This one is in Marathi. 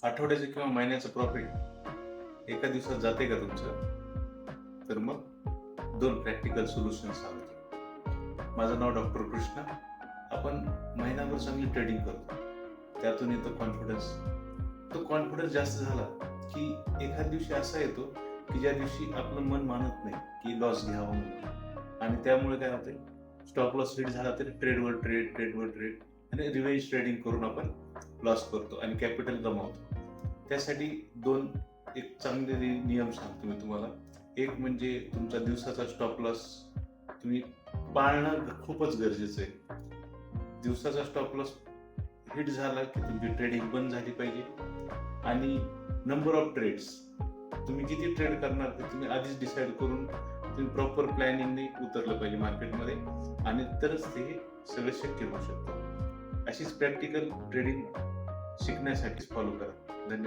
आठवड्याचं किंवा महिन्याचं प्रॉफिट एका दिवसात जाते का तुमचं? तर मग 2 प्रॅक्टिकल सोल्युशन सांगतो. माझं नाव डॉक्टर कृष्णा. आपण महिनाभर चांगली ट्रेडिंग करतो, त्यातून येतो कॉन्फिडन्स. तो कॉन्फिडन्स जास्त झाला की एखाद्या दिवशी असा येतो की ज्या दिवशी आपलं मन मानत नाही की लॉस घ्यावं म्हणून, आणि त्यामुळे काय होते, स्टॉप लॉस हिट झाला तरी ट्रेडवर ट्रेड आणि रिव्हेंज ट्रेडिंग करून आपण लॉस करतो आणि कॅपिटल गमावतो. त्यासाठी एक चांगले नियम सांगतो मी तुम्हाला. एक म्हणजे तुमचा दिवसाचा स्टॉप लॉस तुम्ही पाळणं खूपच गरजेचं आहे. दिवसाचा स्टॉप लॉस हिट झाला की तुमची ट्रेडिंग बंद झाली पाहिजे. आणि नंबर ऑफ ट्रेड्स, तुम्ही किती ट्रेड करणार ते तुम्ही आधीच डिसाईड करून तुम्ही प्रॉपर प्लॅनिंगने उतरलं पाहिजे मार्केटमध्ये, आणि तरच ते सगळं शक्य होऊ शकतं. अशीच प्रॅक्टिकल ट्रेडिंग शिकण्यासाठी फॉलो करा. धन्यवाद.